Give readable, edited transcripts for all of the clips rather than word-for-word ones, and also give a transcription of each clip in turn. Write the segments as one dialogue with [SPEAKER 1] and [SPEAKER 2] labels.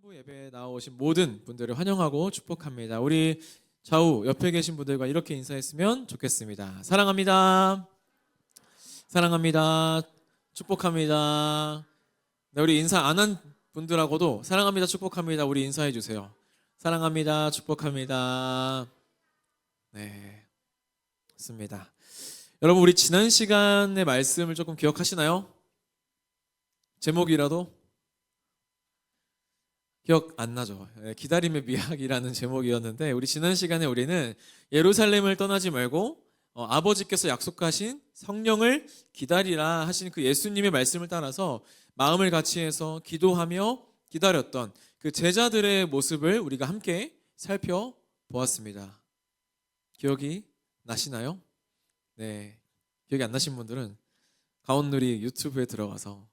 [SPEAKER 1] 성부 예배에 나오신 모든 분들을 환영하고 축복합니다. 우리 좌우 옆에 계신 분들과 이렇게 인사했으면 좋겠습니다. 사랑합니다. 사랑합니다. 축복합니다. 네, 우리 인사 안 한 분들하고도 사랑합니다. 축복합니다. 우리 인사해 주세요. 사랑합니다. 축복합니다. 네, 좋습니다. 여러분, 우리 지난 시간의 말씀을 조금 기억하시나요? 제목이라도 기억 안 나죠? 기다림의 미학이라는 제목이었는데, 우리 지난 시간에 우리는 예루살렘을 떠나지 말고 아버지께서 약속하신 성령을 기다리라 하신 그 예수님의 말씀을 따라서 마음을 같이 해서 기도하며 기다렸던 그 제자들의 모습을 우리가 함께 살펴보았습니다. 기억이 나시나요? 네, 기억이 안 나신 분들은 가온누리 유튜브에 들어가서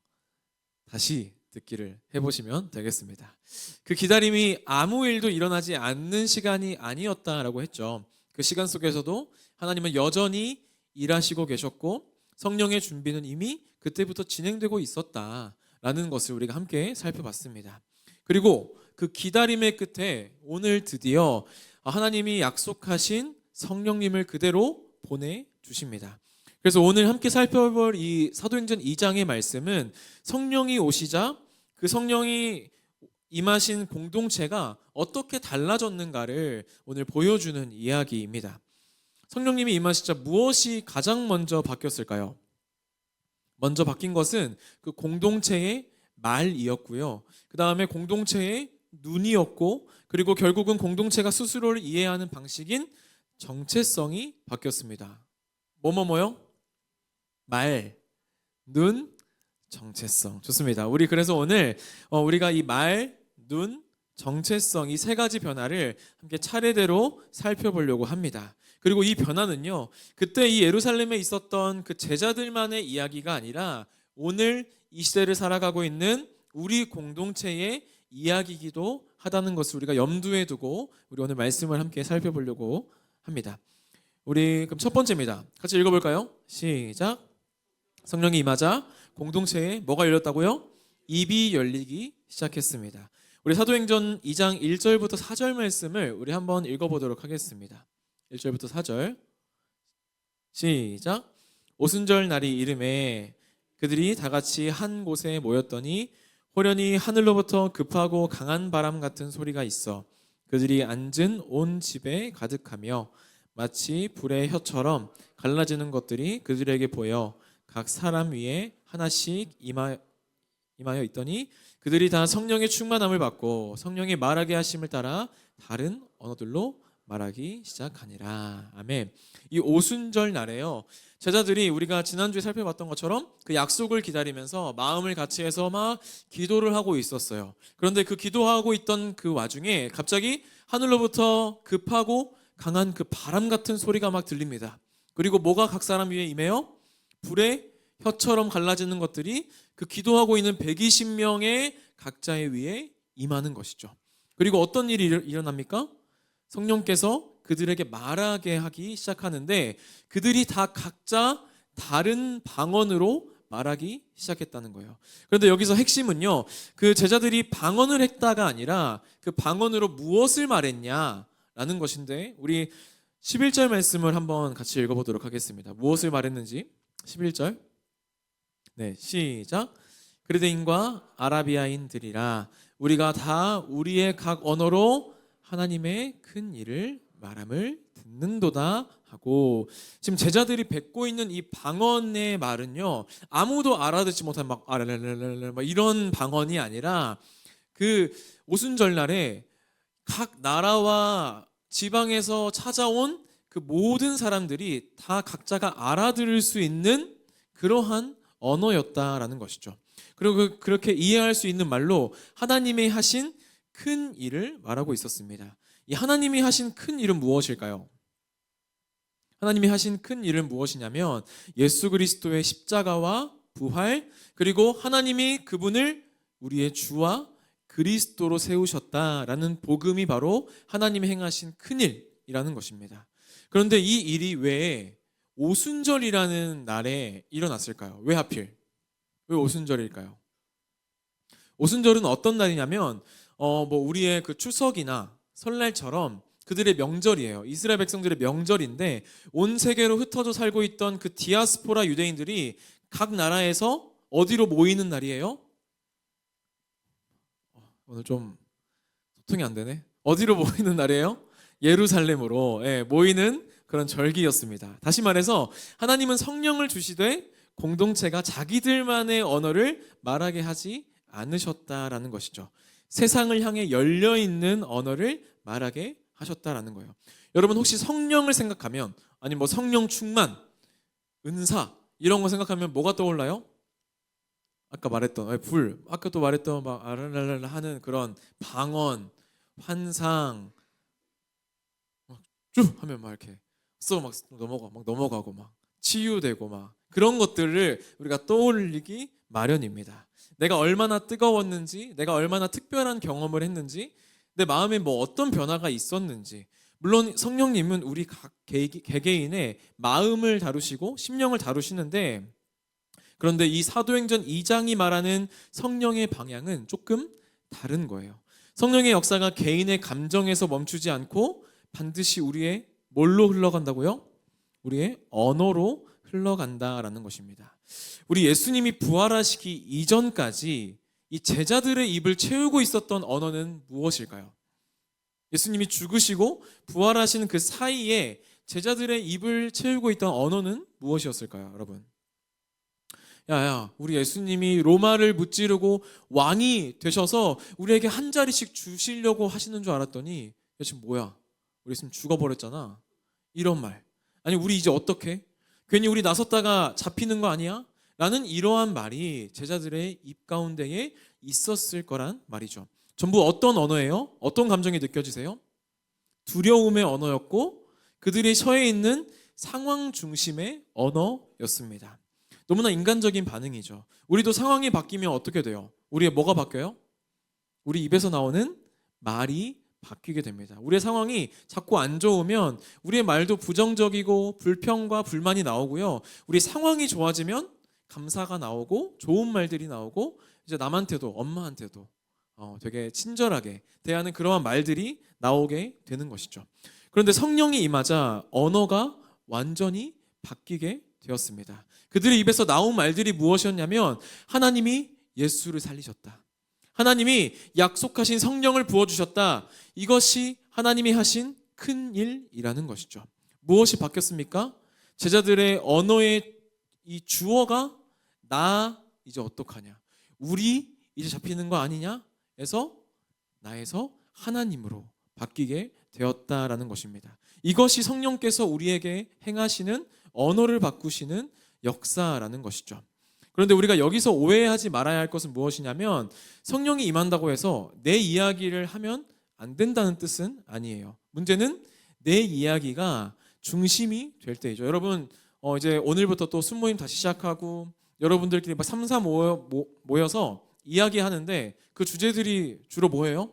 [SPEAKER 1] 다시 듣기를 해보시면 되겠습니다. 그 기다림이 아무 일도 일어나지 않는 시간이 아니었다라고 했죠. 그 시간 속에서도 하나님은 여전히 일하시고 계셨고 성령의 준비는 이미 그때부터 진행되고 있었다라는 것을 우리가 함께 살펴봤습니다. 그리고 그 기다림의 끝에 오늘 드디어 하나님이 약속하신 성령님을 그대로 보내주십니다. 그래서 오늘 함께 살펴볼 이 사도행전 2장의 말씀은 성령이 오시자 그 성령이 임하신 공동체가 어떻게 달라졌는가를 오늘 보여주는 이야기입니다. 성령님이 임하시자 무엇이 가장 먼저 바뀌었을까요? 먼저 바뀐 것은 그 공동체의 말이었고요. 그 다음에 공동체의 눈이었고, 그리고 결국은 공동체가 스스로를 이해하는 방식인 정체성이 바뀌었습니다. 뭐요? 말, 눈, 정체성. 좋습니다. 우리 그래서 오늘 우리가 이 말, 눈, 정체성 이 세 가지 변화를 함께 차례대로 살펴보려고 합니다. 그리고 이 변화는요, 그때 이 예루살렘에 있었던 그 제자들만의 이야기가 아니라 오늘 이 시대를 살아가고 있는 우리 공동체의 이야기이기도 하다는 것을 우리가 염두에 두고 우리 오늘 말씀을 함께 살펴보려고 합니다. 우리 그럼 첫 번째입니다. 같이 읽어볼까요? 시작. 성령이 임하자 공동체에 뭐가 열렸다고요? 입이 열리기 시작했습니다. 우리 사도행전 2장 1절부터 4절 말씀을 우리 한번 읽어보도록 하겠습니다. 1절부터 4절 시작. 오순절 날이 이름에 그들이 다 같이 한 곳에 모였더니 호련히 하늘로부터 급하고 강한 바람 같은 소리가 있어 그들이 앉은 온 집에 가득하며 마치 불의 혀처럼 갈라지는 것들이 그들에게 보여 각 사람 위에 하나씩 임하여 있더니 그들이 다 성령의 충만함을 받고 성령의 말하게 하심을 따라 다른 언어들로 말하기 시작하니라. 아멘. 이 오순절 날에요, 제자들이 우리가 지난주에 살펴봤던 것처럼 그 약속을 기다리면서 마음을 같이 해서 막 기도를 하고 있었어요. 그런데 그 기도하고 있던 그 와중에 갑자기 하늘로부터 급하고 강한 그 바람 같은 소리가 막 들립니다. 그리고 뭐가 각 사람 위에 임해요? 불의 혀처럼 갈라지는 것들이 그 기도하고 있는 120명의 각자의 위에 임하는 것이죠. 그리고 어떤 일이 일어납니까? 성령께서 그들에게 말하게 하기 시작하는데 그들이 다 각자 다른 방언으로 말하기 시작했다는 거예요. 그런데 여기서 핵심은요, 그 제자들이 방언을 했다가 아니라 그 방언으로 무엇을 말했냐라는 것인데, 우리 11절 말씀을 한번 같이 읽어보도록 하겠습니다. 무엇을 말했는지 11절. 네, 시작. 그레데인과 아라비아인들이라 우리가 다 우리의 각 언어로 하나님의 큰 일을 말함을 듣는도다 하고, 지금 제자들이 뱉고 있는 이 방언의 말은요, 아무도 알아듣지 못한 막 아랄랄랄랄 막 이런 방언이 아니라 그 오순절날에 각 나라와 지방에서 찾아온 그 모든 사람들이 다 각자가 알아들을 수 있는 그러한 언어였다라는 것이죠. 그리고 그렇게 이해할 수 있는 말로 하나님이 하신 큰 일을 말하고 있었습니다. 이 하나님이 하신 큰 일은 무엇일까요? 하나님이 하신 큰 일은 무엇이냐면 예수 그리스도의 십자가와 부활, 그리고 하나님이 그분을 우리의 주와 그리스도로 세우셨다라는 복음이 바로 하나님이 행하신 큰 일이라는 것입니다. 그런데 이 일이 왜 오순절이라는 날에 일어났을까요? 왜 하필? 왜 오순절일까요? 오순절은 어떤 날이냐면 뭐 우리의 그 추석이나 설날처럼 그들의 명절이에요. 이스라엘 백성들의 명절인데 온 세계로 흩어져 살고 있던 그 디아스포라 유대인들이 각 나라에서 어디로 모이는 날이에요? 오늘 좀 소통이 안 되네. 어디로 모이는 날이에요? 예루살렘으로 모이는 그런 절기였습니다. 다시 말해서 하나님은 성령을 주시되 공동체가 자기들만의 언어를 말하게 하지 않으셨다라는 것이죠. 세상을 향해 열려 있는 언어를 말하게 하셨다라는 거예요. 여러분 혹시 성령을 생각하면 아니 뭐 성령 충만, 은사 이런 거 생각하면 뭐가 떠올라요? 아까 말했던 불, 아까도 말했던 막 아랄랄라 하는 그런 방언, 환상, 쭉 하면 막 이렇게 막 넘어가고 막 치유되고 막 그런 것들을 우리가 떠올리기 마련입니다. 내가 얼마나 뜨거웠는지, 내가 얼마나 특별한 경험을 했는지, 내 마음에 뭐 어떤 변화가 있었는지. 물론 성령님은 우리 각 개개인의 마음을 다루시고 심령을 다루시는데, 그런데 이 사도행전 2장이 말하는 성령의 방향은 조금 다른 거예요. 성령의 역사가 개인의 감정에서 멈추지 않고 반드시 우리의 뭘로 흘러간다고요? 우리의 언어로 흘러간다라는 것입니다. 우리 예수님이 부활하시기 이전까지 이 제자들의 입을 채우고 있었던 언어는 무엇일까요? 예수님이 죽으시고 부활하신 그 사이에 제자들의 입을 채우고 있던 언어는 무엇이었을까요, 여러분? 야야, 우리 예수님이 로마를 무찌르고 왕이 되셔서 우리에게 한 자리씩 주시려고 하시는 줄 알았더니 야, 지금 뭐야? 우리 예수님 죽어버렸잖아. 이런 말. 아니 우리 이제 어떻게? 괜히 우리 나섰다가 잡히는 거 아니야? 라는 이러한 말이 제자들의 입 가운데에 있었을 거란 말이죠. 전부 어떤 언어예요? 어떤 감정이 느껴지세요? 두려움의 언어였고 그들이 처해 있는 상황 중심의 언어였습니다. 너무나 인간적인 반응이죠. 우리도 상황이 바뀌면 어떻게 돼요? 우리의 뭐가 바뀌어요? 우리 입에서 나오는 말이 바뀌게 됩니다. 우리의 상황이 자꾸 안 좋으면 우리의 말도 부정적이고 불평과 불만이 나오고요. 우리 상황이 좋아지면 감사가 나오고 좋은 말들이 나오고 이제 남한테도 엄마한테도 되게 친절하게 대하는 그러한 말들이 나오게 되는 것이죠. 그런데 성령이 임하자 언어가 완전히 바뀌게 되었습니다. 그들의 입에서 나온 말들이 무엇이었냐면 하나님이 예수를 살리셨다. 하나님이 약속하신 성령을 부어주셨다. 이것이 하나님이 하신 큰 일이라는 것이죠. 무엇이 바뀌었습니까? 제자들의 언어의 이 주어가 나 이제 어떡하냐? 우리 이제 잡히는 거 아니냐? 에서 나에서 하나님으로 바뀌게 되었다라는 것입니다. 이것이 성령께서 우리에게 행하시는 언어를 바꾸시는 역사라는 것이죠. 그런데 우리가 여기서 오해하지 말아야 할 것은 무엇이냐면 성령이 임한다고 해서 내 이야기를 하면 안 된다는 뜻은 아니에요. 문제는 내 이야기가 중심이 될 때이죠. 여러분 이제 오늘부터 또 순모임 다시 시작하고 여러분들끼리 3, 4 모여서 이야기하는데 그 주제들이 주로 뭐예요?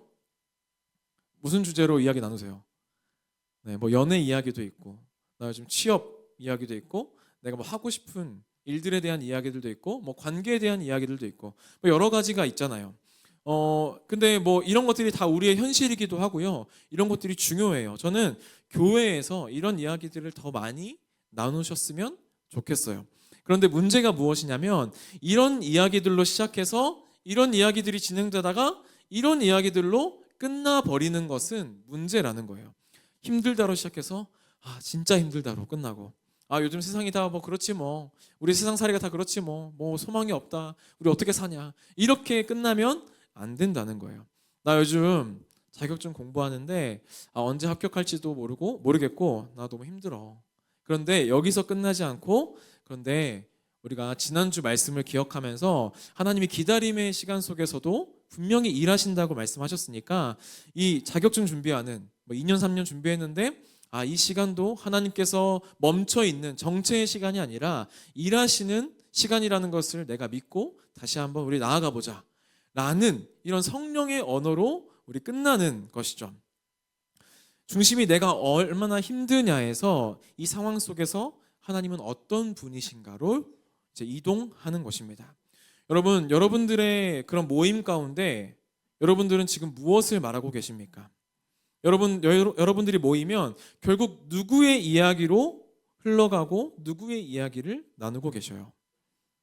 [SPEAKER 1] 무슨 주제로 이야기 나누세요? 네, 뭐 연애 이야기도 있고 나 요즘 취업 이야기도 있고 내가 뭐 하고 싶은 일들에 대한 이야기들도 있고 뭐 관계에 대한 이야기들도 있고 뭐 여러 가지가 있잖아요. 근데 뭐 이런 것들이 다 우리의 현실이기도 하고요. 이런 것들이 중요해요. 저는 교회에서 이런 이야기들을 더 많이 나누셨으면 좋겠어요. 그런데 문제가 무엇이냐면 이런 이야기들로 시작해서 이런 이야기들이 진행되다가 이런 이야기들로 끝나버리는 것은 문제라는 거예요. 힘들다로 시작해서 진짜 힘들다로 끝나고 요즘 세상이 다 뭐 그렇지 뭐 우리 세상 살이가 다 그렇지 뭐 소망이 없다 우리 어떻게 사냐 이렇게 끝나면 안 된다는 거예요. 나 요즘 자격증 공부하는데 언제 합격할지도 모르겠고 나 너무 힘들어. 그런데 여기서 끝나지 않고 그런데 우리가 지난주 말씀을 기억하면서 하나님이 기다림의 시간 속에서도 분명히 일하신다고 말씀하셨으니까 이 자격증 준비하는 2년 3년 준비했는데 이 시간도 하나님께서 멈춰 있는 정체의 시간이 아니라 일하시는 시간이라는 것을 내가 믿고 다시 한번 우리 나아가 보자 라는 이런 성령의 언어로 우리 끝나는 것이죠. 중심이 내가 얼마나 힘드냐에서 이 상황 속에서 하나님은 어떤 분이신가로 이제 이동하는 것입니다. 여러분들의 그런 모임 가운데 여러분들은 지금 무엇을 말하고 계십니까? 여러분들이 모이면 결국 누구의 이야기로 흘러가고 누구의 이야기를 나누고 계셔요?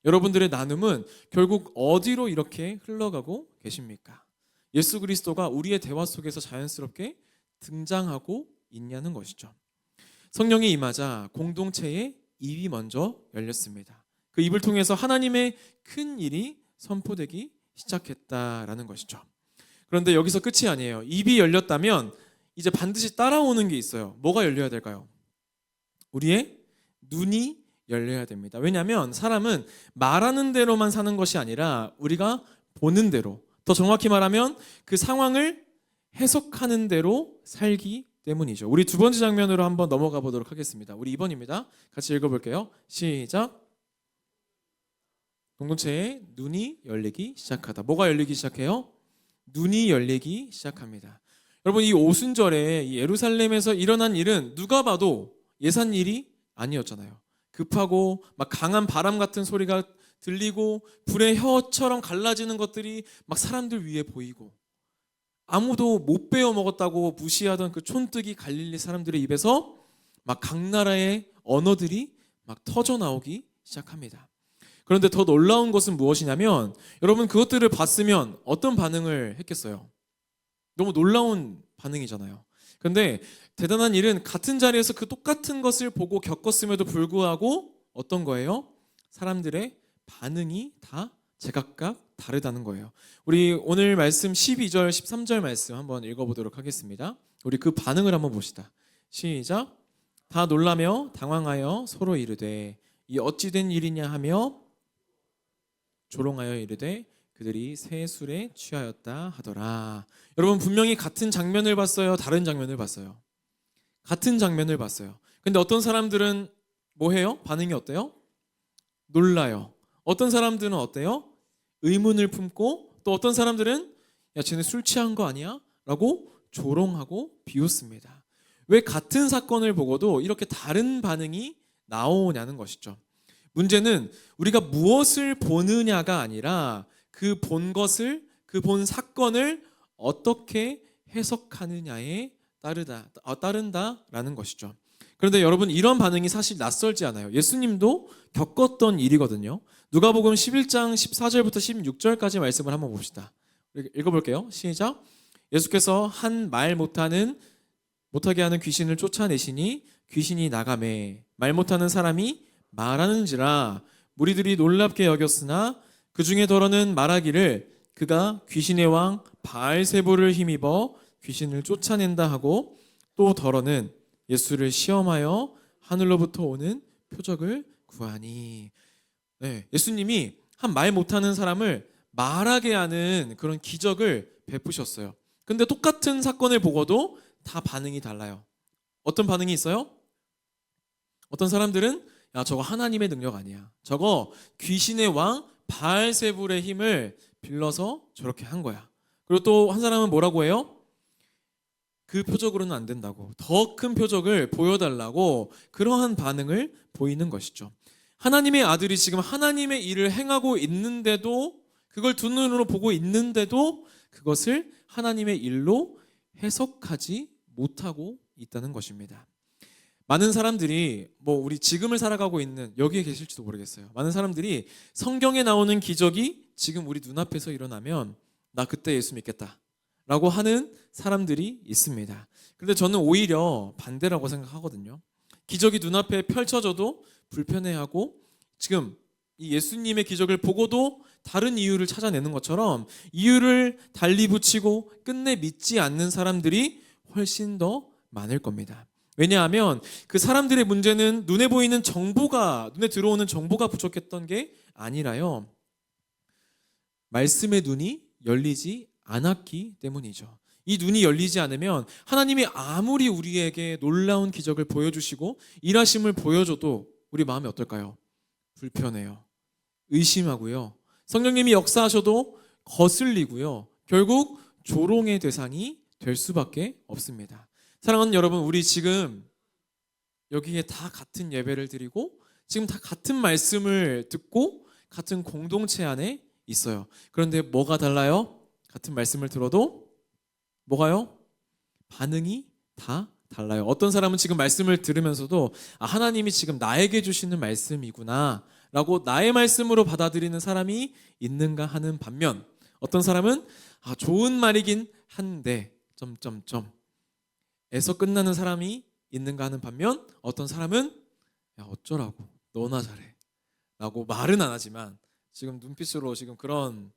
[SPEAKER 1] 여러분들의 나눔은 결국 어디로 이렇게 흘러가고 계십니까? 예수 그리스도가 우리의 대화 속에서 자연스럽게 등장하고 있냐는 것이죠. 성령이 임하자 공동체의 입이 먼저 열렸습니다. 그 입을 통해서 하나님의 큰 일이 선포되기 시작했다라는 것이죠. 그런데 여기서 끝이 아니에요. 입이 열렸다면 이제 반드시 따라오는 게 있어요. 뭐가 열려야 될까요? 우리의 눈이 열려야 됩니다. 왜냐하면 사람은 말하는 대로만 사는 것이 아니라 우리가 보는 대로, 더 정확히 말하면 그 상황을 해석하는 대로 살기 때문이죠. 우리 두 번째 장면으로 한번 넘어가 보도록 하겠습니다. 우리 2번입니다. 같이 읽어볼게요. 시작. 공동체의 눈이 열리기 시작하다. 뭐가 열리기 시작해요? 눈이 열리기 시작합니다. 여러분, 이 오순절에 이 예루살렘에서 일어난 일은 누가 봐도 예산 일이 아니었잖아요. 급하고 막 강한 바람 같은 소리가 들리고 불의 혀처럼 갈라지는 것들이 막 사람들 위에 보이고 아무도 못 베어 먹었다고 무시하던 그 촌뜨기 갈릴리 사람들의 입에서 막 각 나라의 언어들이 막 터져 나오기 시작합니다. 그런데 더 놀라운 것은 무엇이냐면 여러분, 그것들을 봤으면 어떤 반응을 했겠어요? 너무 놀라운 반응이잖아요. 그런데 대단한 일은 같은 자리에서 그 똑같은 것을 보고 겪었음에도 불구하고 어떤 거예요? 사람들의 반응이 다 제각각 다르다는 거예요. 우리 오늘 말씀 12절, 13절 말씀 한번 읽어보도록 하겠습니다. 우리 그 반응을 한번 봅시다. 시작. 다 놀라며 당황하여 서로 이르되 이 어찌 된 일이냐 하며 조롱하여 이르되 그들이 새 술에 취하였다 하더라. 여러분, 분명히 같은 장면을 봤어요? 다른 장면을 봤어요? 같은 장면을 봤어요. 근데 어떤 사람들은 뭐 해요? 반응이 어때요? 놀라요. 어떤 사람들은 어때요? 의문을 품고, 또 어떤 사람들은 야, 쟤네 술 취한 거 아니야? 라고 조롱하고 비웃습니다. 왜 같은 사건을 보고도 이렇게 다른 반응이 나오냐는 것이죠. 문제는 우리가 무엇을 보느냐가 아니라 그 본 것을, 그 본 사건을 어떻게 해석하느냐에 따른다라는 것이죠. 그런데 여러분, 이런 반응이 사실 낯설지 않아요. 예수님도 겪었던 일이거든요. 누가복음 11장 14절부터 16절까지 말씀을 한번 봅시다. 읽어볼게요. 시작. 예수께서 한 말 못하게 하는 귀신을 쫓아내시니 귀신이 나가매 말 못하는 사람이 말하는지라 무리들이 놀랍게 여겼으나 그 중에 더러는 말하기를 그가 귀신의 왕 바알세불을 힘입어 귀신을 쫓아낸다 하고, 또 더러는 예수를 시험하여 하늘로부터 오는 표적을 구하니. 네, 예수님이 한 말 못하는 사람을 말하게 하는 그런 기적을 베푸셨어요. 근데 똑같은 사건을 보고도 다 반응이 달라요. 어떤 반응이 있어요? 어떤 사람들은 야, 저거 하나님의 능력 아니야. 저거 귀신의 왕 바알세불의 힘을 빌려서 저렇게 한 거야. 그리고 또 한 사람은 뭐라고 해요? 그 표적으로는 안 된다고, 더 큰 표적을 보여달라고 그러한 반응을 보이는 것이죠. 하나님의 아들이 지금 하나님의 일을 행하고 있는데도, 그걸 두 눈으로 보고 있는데도 그것을 하나님의 일로 해석하지 못하고 있다는 것입니다. 많은 사람들이 우리 지금을 살아가고 있는 여기에 계실지도 모르겠어요. 많은 사람들이 성경에 나오는 기적이 지금 우리 눈앞에서 일어나면 나 그때 예수 믿겠다 라고 하는 사람들이 있습니다. 그런데 저는 오히려 반대라고 생각하거든요. 기적이 눈앞에 펼쳐져도 불편해하고 지금 이 예수님의 기적을 보고도 다른 이유를 찾아내는 것처럼 이유를 달리 붙이고 끝내 믿지 않는 사람들이 훨씬 더 많을 겁니다. 왜냐하면 그 사람들의 문제는 눈에 들어오는 정보가 부족했던 게 아니라요, 말씀의 눈이 열리지 않았기 때문이죠. 이 눈이 열리지 않으면 하나님이 아무리 우리에게 놀라운 기적을 보여주시고 일하심을 보여줘도 우리 마음이 어떨까요? 불편해요. 의심하고요. 성령님이 역사하셔도 거슬리고요. 결국 조롱의 대상이 될 수밖에 없습니다. 사랑하는 여러분, 우리 지금 여기에 다 같은 예배를 드리고 지금 다 같은 말씀을 듣고 같은 공동체 안에 있어요. 그런데 뭐가 달라요? 같은 말씀을 들어도 뭐가요? 반응이 다 달라요. 어떤 사람은 지금 말씀을 들으면서도 하나님이 지금 나에게 주시는 말씀이구나 라고 나의 말씀으로 받아들이는 사람이 있는가 하는 반면, 어떤 사람은 좋은 말이긴 한데 점점점 에서 끝나는 사람이 있는가 하는 반면, 어떤 사람은 야 어쩌라고 너나 잘해 라고 말은 안 하지만 지금 눈빛으로 지금 그런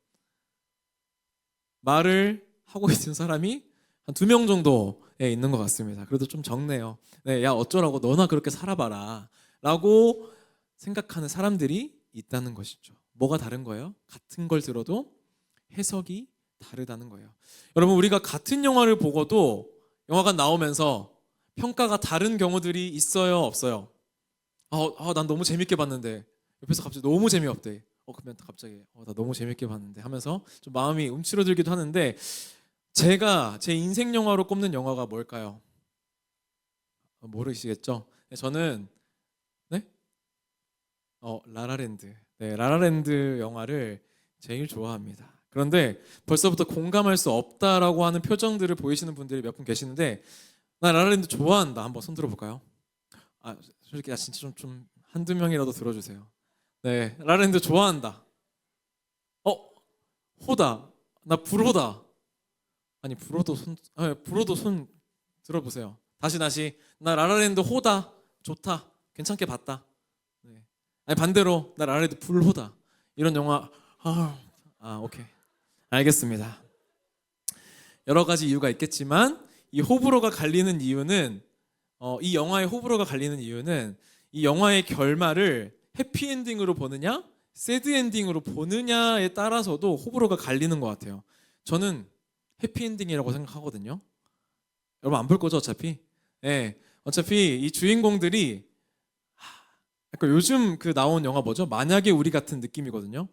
[SPEAKER 1] 말을 하고 있는 사람이 한 2명 정도에 있는 것 같습니다. 그래도 좀 적네요. 네, 야 어쩌라고 너나 그렇게 살아봐라 라고 생각하는 사람들이 있다는 것이죠. 뭐가 다른 거예요? 같은 걸 들어도 해석이 다르다는 거예요. 여러분, 우리가 같은 영화를 보고도 영화관 나오면서 평가가 다른 경우들이 있어요, 없어요? 난 너무 재밌게 봤는데 옆에서 갑자기 너무 재미없대. 그러면 갑자기 나 너무 재밌게 봤는데 하면서 좀 마음이 움츠러들기도 하는데, 제가 제 인생 영화로 꼽는 영화가 뭘까요? 모르시겠죠? 저는 라라랜드. 네, 라라랜드 영화를 제일 좋아합니다. 그런데 벌써부터 공감할 수 없다라고 하는 표정들을 보이시는 분들이 몇 분 계시는데, 나 라라랜드 좋아한다. 한번 손 들어볼까요? 솔직히 진짜 좀 한두 명이라도 들어주세요. 네, 라라랜드 좋아한다. 호다. 나 불호다. 아니 불호도 손 들어보세요. 다시 나 라라랜드 호다. 좋다. 괜찮게 봤다. 네. 아니 반대로 나 라라랜드 불호다. 이런 영화 오케이. 알겠습니다. 여러 가지 이유가 있겠지만 이 호불호가 갈리는 이유는 이 영화의 호불호가 갈리는 이유는 이 영화의 결말을 해피엔딩으로 보느냐 새드엔딩으로 보느냐에 따라서도 호불호가 갈리는 것 같아요. 저는 해피엔딩이라고 생각하거든요. 여러분 안 볼 거죠 어차피? 네, 어차피 이 주인공들이 약간 요즘 그 나온 영화 뭐죠? 만약에 우리 같은 느낌이거든요.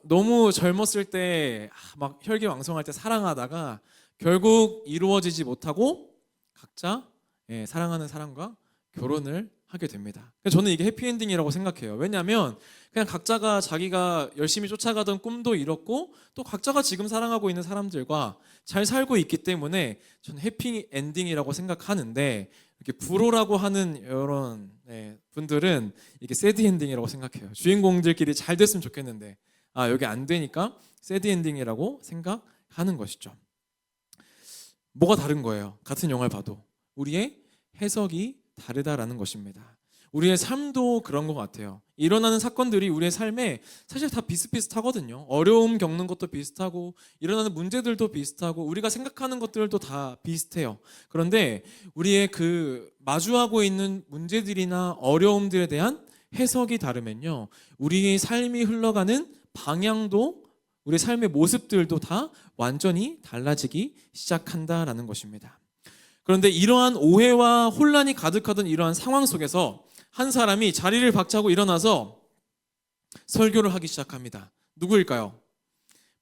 [SPEAKER 1] 너무 젊었을 때 막 혈기왕성할 때 사랑하다가 결국 이루어지지 못하고 각자 사랑하는 사람과 결혼을 하게 됩니다. 저는 이게 해피엔딩이라고 생각해요. 왜냐하면 그냥 각자가 자기가 열심히 쫓아가던 꿈도 이뤘고 또 각자가 지금 사랑하고 있는 사람들과 잘 살고 있기 때문에 저는 해피엔딩이라고 생각하는데, 이렇게 불호라고 하는 이런 분들은 이게 새드엔딩이라고 생각해요. 주인공들끼리 잘 됐으면 좋겠는데 여기 안 되니까 새드엔딩이라고 생각하는 것이죠. 뭐가 다른 거예요? 같은 영화를 봐도 우리의 해석이 다르다라는 것입니다. 우리의 삶도 그런 것 같아요. 일어나는 사건들이 우리의 삶에 사실 다 비슷비슷하거든요. 어려움 겪는 것도 비슷하고 일어나는 문제들도 비슷하고 우리가 생각하는 것들도 다 비슷해요. 그런데 우리의 그 마주하고 있는 문제들이나 어려움들에 대한 해석이 다르면요, 우리의 삶이 흘러가는 방향도 우리 삶의 모습들도 다 완전히 달라지기 시작한다라는 것입니다. 그런데 이러한 오해와 혼란이 가득하던 이러한 상황 속에서 한 사람이 자리를 박차고 일어나서 설교를 하기 시작합니다. 누구일까요?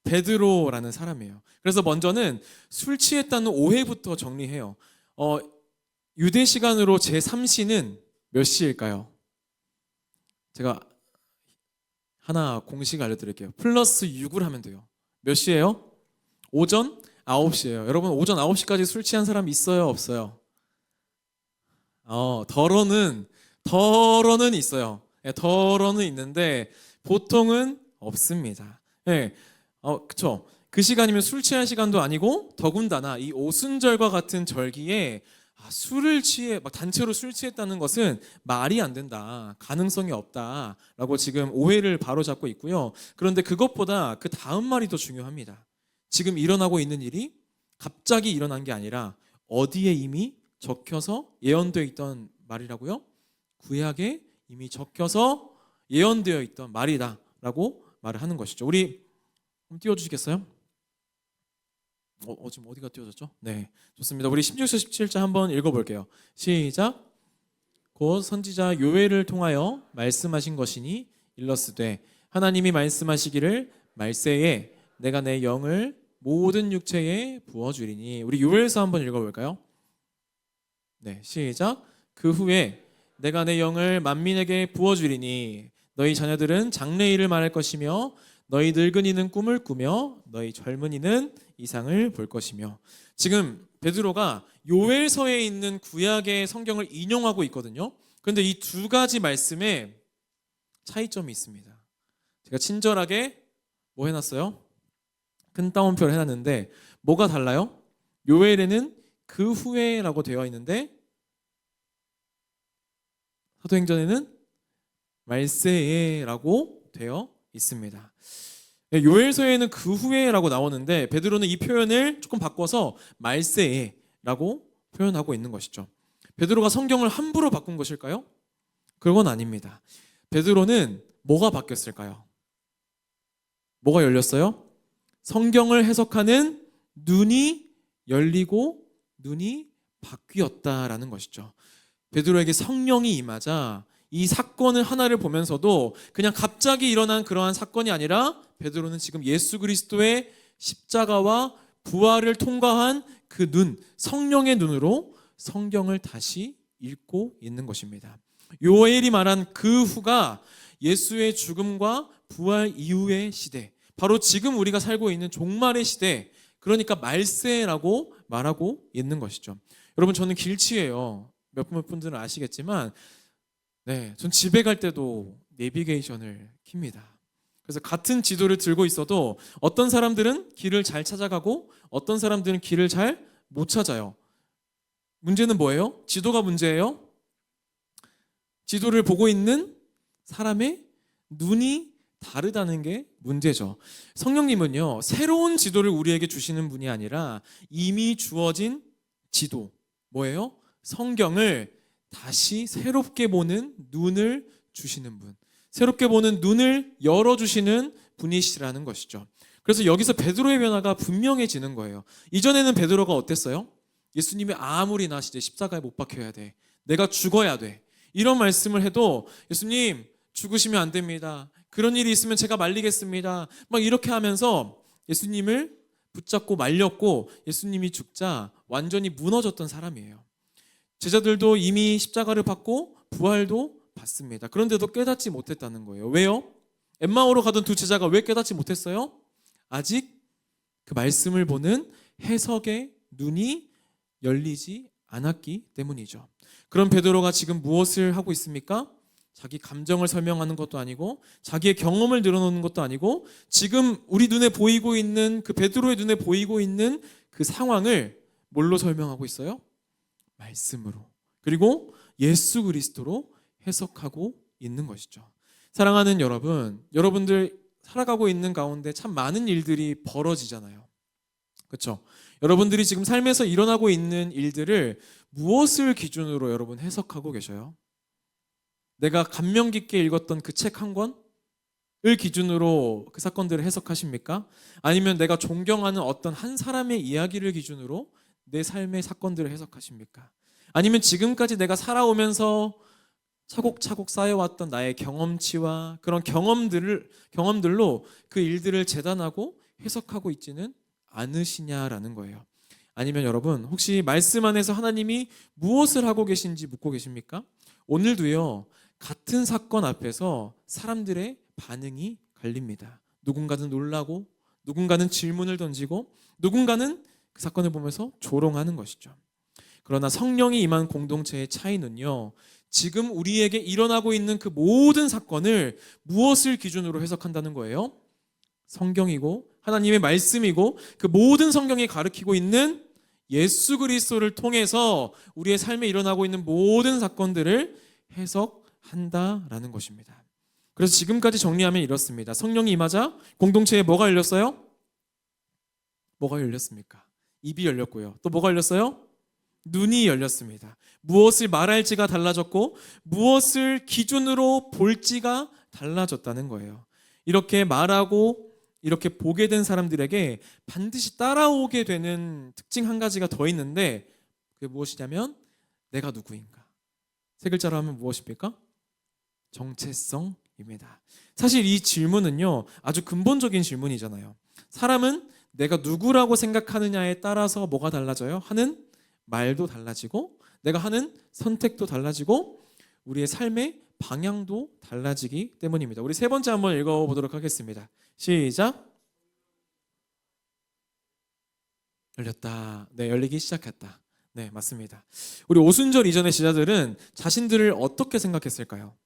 [SPEAKER 1] 베드로라는 사람이에요. 그래서 먼저는 술 취했다는 오해부터 정리해요. 유대 시간으로 제3시는 몇 시일까요? 제가 하나 공식 알려드릴게요. 플러스 6을 하면 돼요. 몇 시예요? 오전 9시예요. 여러분 오전 9시까지 술 취한 사람 있어요? 없어요? 덜어는 있어요. 덜어는 있는데 보통은 없습니다. 그쵸. 그 시간이면 술 취할 시간도 아니고 더군다나 이 오순절과 같은 절기에 술을 취해 막 단체로 술 취했다는 것은 말이 안 된다, 가능성이 없다라고 지금 오해를 바로잡고 있고요. 그런데 그것보다 그 다음 말이 더 중요합니다. 지금 일어나고 있는 일이 갑자기 일어난 게 아니라 어디에 이미 적혀서 예언되어 있던 말이라고요? 구약에 이미 적혀서 예언되어 있던 말이다라고 말을 하는 것이죠. 우리 한번 띄워주시겠어요? 지금 어디가 띄워졌죠? 네, 좋습니다. 우리 16절 17절 한번 읽어볼게요. 시작. 곧 선지자 요엘을 통하여 말씀하신 것이니 일러스되 하나님이 말씀하시기를 말세에 내가 내 영을 모든 육체에 부어주리니. 우리 요엘서 한번 읽어볼까요? 네, 시작. 그 후에 내가 내 영을 만민에게 부어주리니 너희 자녀들은 장래일을 말할 것이며 너희 늙은이는 꿈을 꾸며 너희 젊은이는 이상을 볼 것이며. 지금 베드로가 요엘서에 있는 구약의 성경을 인용하고 있거든요. 그런데 이 두 가지 말씀에 차이점이 있습니다. 제가 친절하게 뭐 해놨어요? 큰 따옴표를 해놨는데 뭐가 달라요? 요엘에는 그 후에라고 되어 있는데 사도행전에는 말세에라고 되어 있습니다. 요엘서에는 그 후에라고 나오는데 베드로는 이 표현을 조금 바꿔서 말세에라고 표현하고 있는 것이죠. 베드로가 성경을 함부로 바꾼 것일까요? 그건 아닙니다. 베드로는 뭐가 바뀌었을까요? 뭐가 열렸어요? 성경을 해석하는 눈이 열리고 눈이 바뀌었다라는 것이죠. 베드로에게 성령이 임하자 이 사건을 하나를 보면서도 그냥 갑자기 일어난 그러한 사건이 아니라 베드로는 지금 예수 그리스도의 십자가와 부활을 통과한 그 눈, 성령의 눈으로 성경을 다시 읽고 있는 것입니다. 요엘이 말한 그 후가 예수의 죽음과 부활 이후의 시대, 바로 지금 우리가 살고 있는 종말의 시대, 그러니까 말세라고 말하고 있는 것이죠. 여러분, 저는 길치예요. 몇 분들은 아시겠지만 전 집에 갈 때도 내비게이션을 킵니다. 그래서 같은 지도를 들고 있어도 어떤 사람들은 길을 잘 찾아가고 어떤 사람들은 길을 잘 못 찾아요. 문제는 뭐예요? 지도가 문제예요? 지도를 보고 있는 사람의 눈이 다르다는 게 문제죠. 성령님은요, 새로운 지도를 우리에게 주시는 분이 아니라 이미 주어진 지도, 뭐예요? 성경을 다시 새롭게 보는 눈을 주시는 분, 새롭게 보는 눈을 열어주시는 분이시라는 것이죠. 그래서 여기서 베드로의 변화가 분명해지는 거예요. 이전에는 베드로가 어땠어요? 예수님이 아무리 나 진짜 십자가에 못 박혀야 돼, 내가 죽어야 돼, 이런 말씀을 해도 예수님 죽으시면 안 됩니다, 그런 일이 있으면 제가 말리겠습니다, 막 이렇게 하면서 예수님을 붙잡고 말렸고 예수님이 죽자 완전히 무너졌던 사람이에요. 제자들도 이미 십자가를 받고 부활도 받습니다. 그런데도 깨닫지 못했다는 거예요. 왜요? 엠마오로 가던 두 제자가 왜 깨닫지 못했어요? 아직 그 말씀을 보는 해석의 눈이 열리지 않았기 때문이죠. 그럼 베드로가 지금 무엇을 하고 있습니까? 자기 감정을 설명하는 것도 아니고 자기의 경험을 늘어놓는 것도 아니고 지금 우리 눈에 보이고 있는 그 베드로의 눈에 보이고 있는 그 상황을 뭘로 설명하고 있어요? 말씀으로, 그리고 예수 그리스도로 해석하고 있는 것이죠. 사랑하는 여러분, 여러분들 살아가고 있는 가운데 참 많은 일들이 벌어지잖아요. 그렇죠? 여러분들이 지금 삶에서 일어나고 있는 일들을 무엇을 기준으로 여러분 해석하고 계셔요? 내가 감명 깊게 읽었던 그 책 한 권을 기준으로 그 사건들을 해석하십니까? 아니면 내가 존경하는 어떤 한 사람의 이야기를 기준으로 내 삶의 사건들을 해석하십니까? 아니면 지금까지 내가 살아오면서 차곡차곡 쌓여왔던 나의 경험치와 그런 경험들로 그 일들을 재단하고 해석하고 있지는 않으시냐라는 거예요. 아니면 여러분, 혹시 말씀 안에서 하나님이 무엇을 하고 계신지 묻고 계십니까? 오늘도요, 같은 사건 앞에서 사람들의 반응이 갈립니다. 누군가는 놀라고, 누군가는 질문을 던지고, 누군가는 그 사건을 보면서 조롱하는 것이죠. 그러나 성령이 임한 공동체의 차이는요, 지금 우리에게 일어나고 있는 그 모든 사건을 무엇을 기준으로 해석한다는 거예요? 성경이고 하나님의 말씀이고 그 모든 성경이 가르치고 있는 예수 그리스도를 통해서 우리의 삶에 일어나고 있는 모든 사건들을 해석한다라는 것입니다. 그래서 지금까지 정리하면 이렇습니다. 성령이 임하자 공동체에 뭐가 열렸어요? 뭐가 열렸습니까? 입이 열렸고요. 또 뭐가 열렸어요? 눈이 열렸습니다. 무엇을 말할지가 달라졌고 무엇을 기준으로 볼지가 달라졌다는 거예요. 이렇게 말하고 이렇게 보게 된 사람들에게 반드시 따라오게 되는 특징 한 가지가 더 있는데 그게 무엇이냐면 내가 누구인가? 세 글자로 하면 무엇입니까? 정체성입니다. 사실 이 질문은요, 아주 근본적인 질문이잖아요. 사람은 내가 누구라고 생각하느냐에 따라서 뭐가 달라져요? 하는 말도 달라지고 내가 하는 선택도 달라지고 우리의 삶의 방향도 달라지기 때문입니다. 우리 세 번째 한번 읽어보도록 하겠습니다. 시작. 열렸다. 네, 열리기 시작했다. 네, 맞습니다. 우리 오순절 이전의 제자들은 자신들을 어떻게 생각했을까요?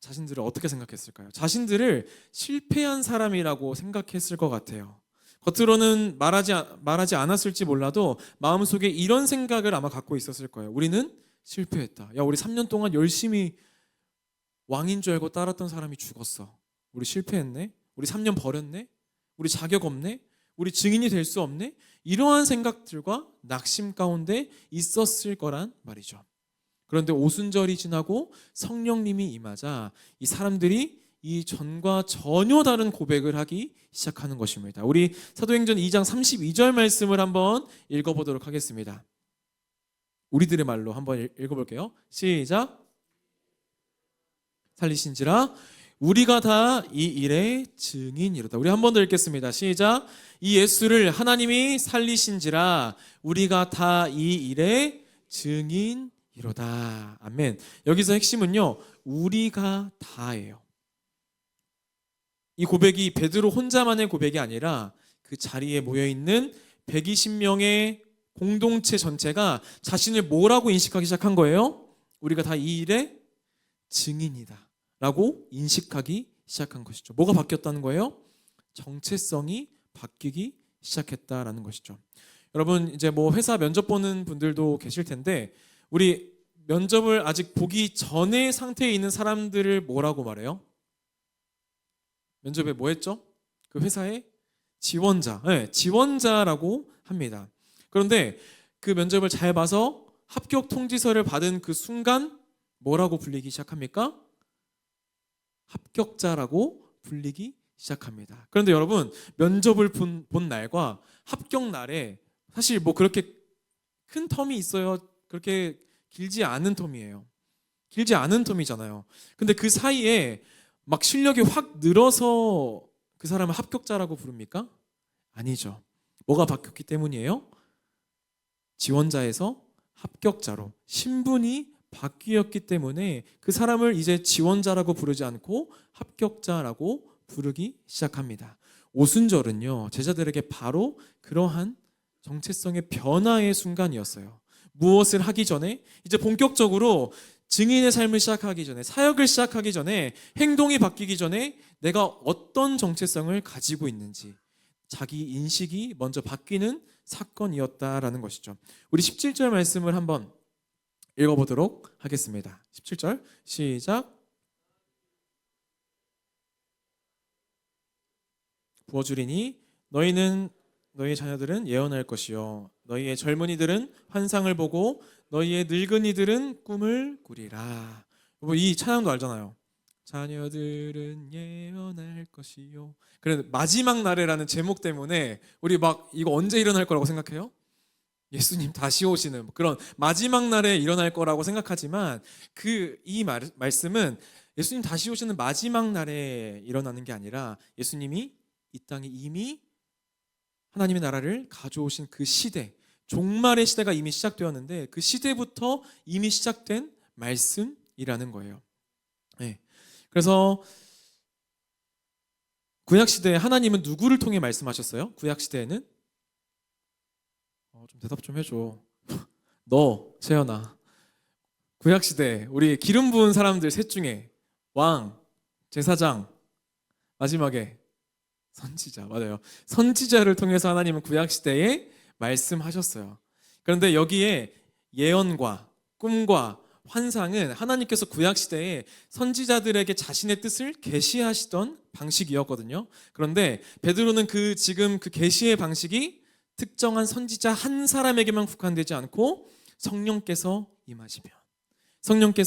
[SPEAKER 1] 자신들을 어떻게 생각했을까요? 자신들을 실패한 사람이라고 생각했을 것 같아요. 겉으로는 말하지 않았을지 몰라도 마음속에 이런 생각을 아마 갖고 있었을 거예요. 우리는 실패했다. 야, 우리 3년 동안 열심히 왕인 줄 알고 따랐던 사람이 죽었어. 우리 실패했네. 우리 3년 버렸네. 우리 자격 없네. 우리 증인이 될 수 없네. 이러한 생각들과 낙심 가운데 있었을 거란 말이죠. 그런데 오순절이 지나고 성령님이 임하자 이 사람들이 이 전과 전혀 다른 고백을 하기 시작하는 것입니다. 우리 사도행전 2장 32절 말씀을 한번 읽어보도록 하겠습니다. 우리들의 말로 한번 읽어볼게요. 시작. 살리신지라 우리가 다 이 일의 증인이로다. 우리 한 번 더 읽겠습니다. 시작. 이 예수를 하나님이 살리신지라 우리가 다 이 일의 증인이로다. 아멘. 여기서 핵심은요, 우리가 다예요. 이 고백이 베드로 혼자만의 고백이 아니라 그 자리에 모여있는 120명의 공동체 전체가 자신을 뭐라고 인식하기 시작한 거예요? 우리가 다 이 일의 증인이다 라고 인식하기 시작한 것이죠. 뭐가 바뀌었다는 거예요? 정체성이 바뀌기 시작했다라는 것이죠. 여러분, 이제 뭐 회사 면접 보는 분들도 계실 텐데 우리 면접을 아직 보기 전의 상태에 있는 사람들을 뭐라고 말해요? 면접에 뭐 했죠? 그 회사의 지원자, 네, 지원자라고 합니다. 그런데 그 면접을 잘 봐서 합격 통지서를 받은 그 순간 뭐라고 불리기 시작합니까? 합격자라고 불리기 시작합니다. 그런데 여러분, 면접을 본 날과 합격 날에 사실 뭐 그렇게 큰 텀이 있어요? 그렇게 길지 않은 텀이에요. 길지 않은 텀이잖아요. 근데 그 사이에 막 실력이 확 늘어서 그 사람을 합격자라고 부릅니까? 아니죠. 뭐가 바뀌었기 때문이에요? 지원자에서 합격자로 신분이 바뀌었기 때문에 그 사람을 이제 지원자라고 부르지 않고 합격자라고 부르기 시작합니다. 오순절은요, 제자들에게 바로 그러한 정체성의 변화의 순간이었어요. 무엇을 하기 전에, 이제 본격적으로 증인의 삶을 시작하기 전에, 사역을 시작하기 전에, 행동이 바뀌기 전에 내가 어떤 정체성을 가지고 있는지 자기 인식이 먼저 바뀌는 사건이었다라는 것이죠. 우리 17절 말씀을 한번 읽어보도록 하겠습니다. 17절 시작. 부어주리니 너희의 자녀들은 예언할 것이요 너희의 젊은이들은 환상을 보고 너희의 늙은이들은 꿈을 꾸리라. 이 찬양도 알잖아요. 자녀들은 예언할 것이요. 그래, 마지막 날에라는 제목 때문에 우리 막 이거 언제 일어날 거라고 생각해요? 예수님 다시 오시는 그런 마지막 날에 일어날 거라고 생각하지만 이 말씀은 예수님 다시 오시는 마지막 날에 일어나는 게 아니라 예수님이 이 땅에 이미 하나님의 나라를 가져오신 그 시대, 종말의 시대가 이미 시작되었는데 그 시대부터 이미 시작된 말씀이라는 거예요. 네. 그래서 구약시대에 하나님은 누구를 통해 말씀하셨어요? 구약시대에는? 좀 대답 좀 해줘. 너, 세연아. 구약시대 우리 기름 부은 사람들 셋 중에 왕, 제사장, 마지막에 선지자. 맞아요. 선지자를 통해서 하나님은 구약시대에 말씀하셨어요. 그런데 여기에 예언과 꿈과 환상은 하나님께서 구약시대에 선지자들에게 자신의 뜻을 계시하시던 방식이었거든요. 그런데 베드로는 지금 그 계시의 방식이 특정한 선지자 한 사람에게만 국한되지 않고 성령께서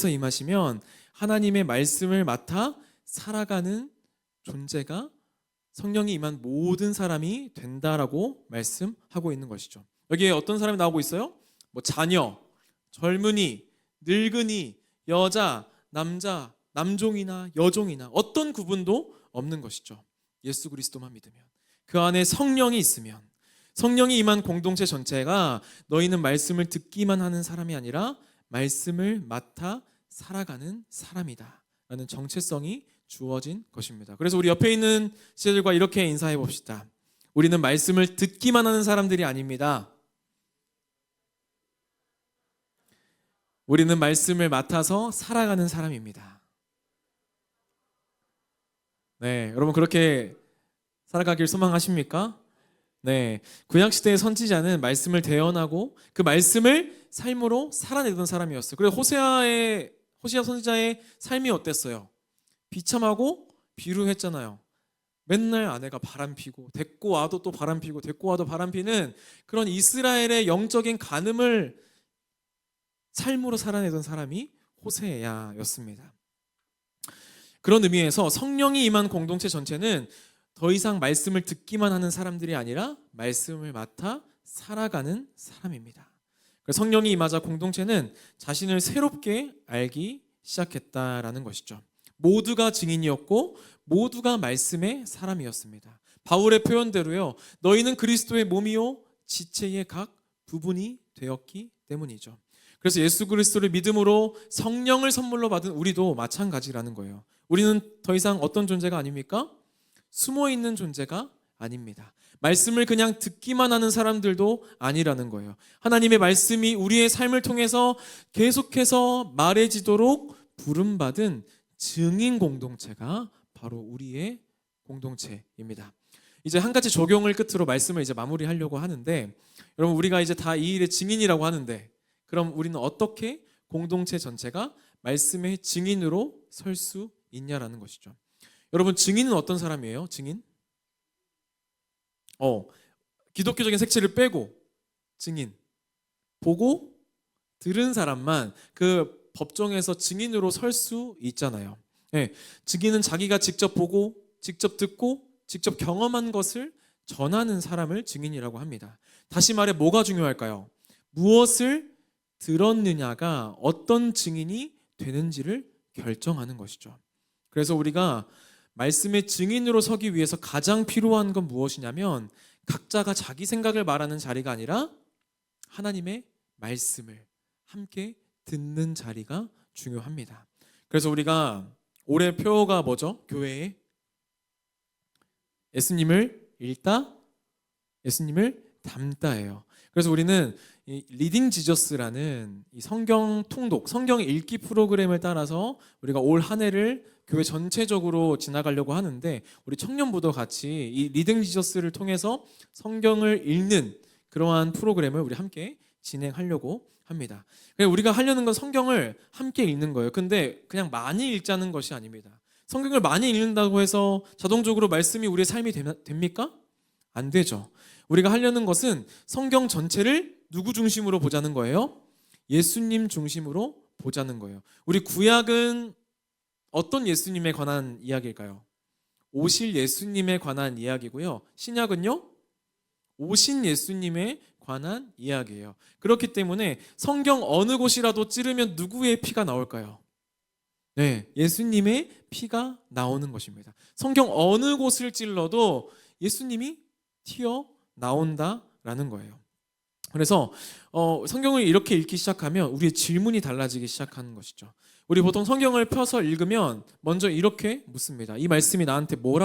[SPEAKER 1] 임하시면 하나님의 말씀을 맡아 살아가는 존재가 성령이 임한 모든 사람이 된다라고 말씀하고 있는 것이죠. 여기에 어떤 사람이 나오고 있어요? 뭐 자녀, 젊은이, 늙은이, 여자, 남자, 남종이나 여종이나 어떤 구분도 없는 것이죠. 예수 그리스도만 믿으면, 그 안에 성령이 있으면, 성령이 임한 공동체 전체가 너희는 말씀을 듣기만 하는 사람이 아니라 말씀을 맡아 살아가는 사람이다 라는 정체성이 주어진 것입니다. 그래서 우리 옆에 있는 시대들과 이렇게 인사해 봅시다. 우리는 말씀을 듣기만 하는 사람들이 아닙니다. 우리는 말씀을 맡아서 살아가는 사람입니다. 네, 여러분 그렇게 살아가길 소망하십니까? 네, 구약시대의 선지자는 말씀을 대언하고 그 말씀을 삶으로 살아내던 사람이었어요. 그리고 호시아 선지자의 삶이 어땠어요? 비참하고 비루했잖아요. 맨날 아내가 바람피고 데리고 와도 또 바람피고 데리고 와도 바람피는 그런 이스라엘의 영적인 간음을 삶으로 살아내던 사람이 호세아였습니다. 그런 의미에서 성령이 임한 공동체 전체는 더 이상 말씀을 듣기만 하는 사람들이 아니라 말씀을 맡아 살아가는 사람입니다. 성령이 임하자 공동체는 자신을 새롭게 알기 시작했다라는 것이죠. 모두가 증인이었고 모두가 말씀의 사람이었습니다. 바울의 표현대로요, 너희는 그리스도의 몸이요 지체의 각 부분이 되었기 때문이죠. 그래서 예수 그리스도를 믿음으로 성령을 선물로 받은 우리도 마찬가지라는 거예요. 우리는 더 이상 어떤 존재가 아닙니까? 숨어있는 존재가 아닙니다. 말씀을 그냥 듣기만 하는 사람들도 아니라는 거예요. 하나님의 말씀이 우리의 삶을 통해서 계속해서 말해지도록 부름받은 증인 공동체가 바로 우리의 공동체입니다. 이제 한 가지 적용을 끝으로 말씀을 이제 마무리하려고 하는데, 여러분 우리가 이제 다 이 일의 증인이라고 하는데, 그럼 우리는 어떻게 공동체 전체가 말씀의 증인으로 설 수 있냐라는 것이죠. 여러분 증인은 어떤 사람이에요? 증인? 기독교적인 색채를 빼고 증인, 보고 들은 사람만 그 법정에서 증인으로 설 수 있잖아요. 네, 증인은 자기가 직접 보고 직접 듣고 직접 경험한 것을 전하는 사람을 증인이라고 합니다. 다시 말해 뭐가 중요할까요? 무엇을 들었느냐가 어떤 증인이 되는지를 결정하는 것이죠. 그래서 우리가 말씀의 증인으로 서기 위해서 가장 필요한 건 무엇이냐면 각자가 자기 생각을 말하는 자리가 아니라 하나님의 말씀을 함께 듣는 자리가 중요합니다. 그래서 우리가 올해 표어가 뭐죠? 교회에 예수님을 읽다, 예수님을 담다예요. 그래서 우리는 이 리딩 지저스라는 이 성경 통독, 성경 읽기 프로그램을 따라서 우리가 올 한 해를 교회 전체적으로 지나가려고 하는데, 우리 청년부도 같이 이 리딩 지저스를 통해서 성경을 읽는 그러한 프로그램을 우리 함께 진행하려고 합니다. 우리가 하려는 건 성경을 함께 읽는 거예요. 근데 그냥 많이 읽자는 것이 아닙니다. 성경을 많이 읽는다고 해서 자동적으로 말씀이 우리의 삶이 됩니까? 안 되죠. 우리가 하려는 것은 성경 전체를 누구 중심으로 보자는 거예요? 예수님 중심으로 보자는 거예요. 우리 구약은 어떤 예수님에 관한 이야기일까요? 오실 예수님에 관한 이야기고요. 신약은요? 오신 예수님에 관한 이야기예요. 그렇기 때문에 성경 어느 곳이라도 찌르면 누구의 피가 나올까요? 네, 예수님의 피가 나오는 것입니다. 성경 어느 곳을 찔러도 예수님이 튀어 나온다라는 거예요. 그래서 성경을 이렇게 읽기 시작하면 우리의 질문이 달라지기 시작하는 것이죠. 우리 보통 성경을 펴서 읽으면 먼저 이렇게 묻습니다. 이 말씀이 나한테 뭘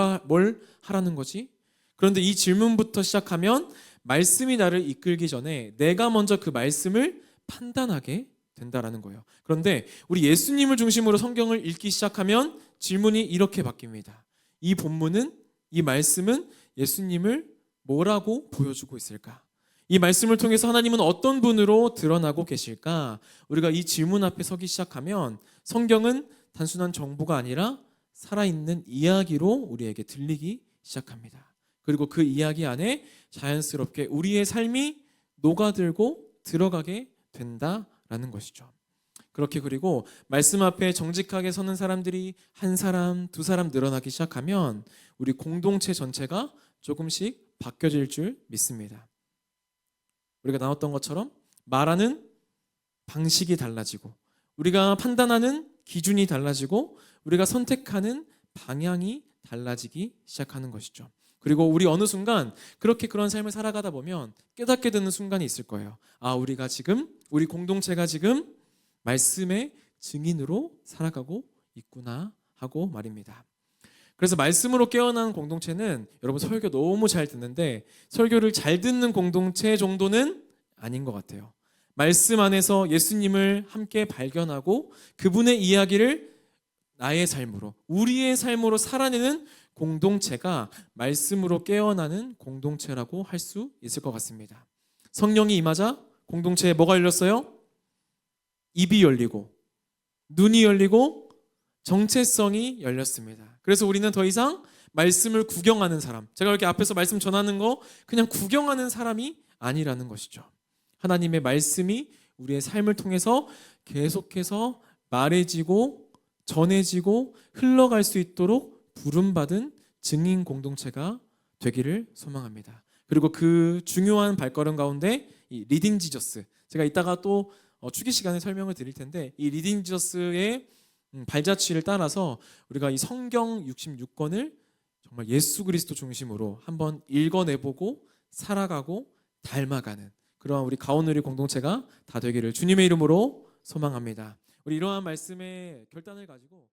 [SPEAKER 1] 하라는 거지? 그런데 이 질문부터 시작하면 말씀이 나를 이끌기 전에 내가 먼저 그 말씀을 판단하게 된다라는 거예요. 그런데 우리 예수님을 중심으로 성경을 읽기 시작하면 질문이 이렇게 바뀝니다. 이 본문은, 이 말씀은 예수님을 뭐라고 보여주고 있을까? 이 말씀을 통해서 하나님은 어떤 분으로 드러나고 계실까? 우리가 이 질문 앞에 서기 시작하면 성경은 단순한 정보가 아니라 살아있는 이야기로 우리에게 들리기 시작합니다. 그리고 그 이야기 안에 자연스럽게 우리의 삶이 녹아들고 들어가게 된다라는 것이죠. 그렇게 그리고 말씀 앞에 정직하게 서는 사람들이 한 사람, 두 사람 늘어나기 시작하면 우리 공동체 전체가 조금씩 바뀌어질 줄 믿습니다. 우리가 나눴던 것처럼 말하는 방식이 달라지고 우리가 판단하는 기준이 달라지고 우리가 선택하는 방향이 달라지기 시작하는 것이죠. 그리고 우리 어느 순간 그렇게 그런 삶을 살아가다 보면 깨닫게 되는 순간이 있을 거예요. 우리가 지금, 우리 공동체가 지금 말씀의 증인으로 살아가고 있구나 하고 말입니다. 그래서 말씀으로 깨어난 공동체는 여러분 설교 너무 잘 듣는데 설교를 잘 듣는 공동체 정도는 아닌 것 같아요. 말씀 안에서 예수님을 함께 발견하고 그분의 이야기를 나의 삶으로, 우리의 삶으로 살아내는 공동체가 말씀으로 깨어나는 공동체라고 할 수 있을 것 같습니다. 성령이 임하자 공동체에 뭐가 열렸어요? 입이 열리고 눈이 열리고 정체성이 열렸습니다. 그래서 우리는 더 이상 말씀을 구경하는 사람, 제가 이렇게 앞에서 말씀 전하는 거 그냥 구경하는 사람이 아니라는 것이죠. 하나님의 말씀이 우리의 삶을 통해서 계속해서 말해지고 전해지고 흘러갈 수 있도록 부름받은 증인 공동체가 되기를 소망합니다. 그리고 그 중요한 발걸음 가운데 이 리딩 지저스, 제가 이따가 또 주기 시간에 설명을 드릴 텐데 이 리딩 지저스의 발자취를 따라서 우리가 이 성경 66권을 정말 예수 그리스도 중심으로 한번 읽어내보고 살아가고 닮아가는 그러한 우리 가온누리 공동체가 다 되기를 주님의 이름으로 소망합니다. 우리 이러한 말씀의 결단을 가지고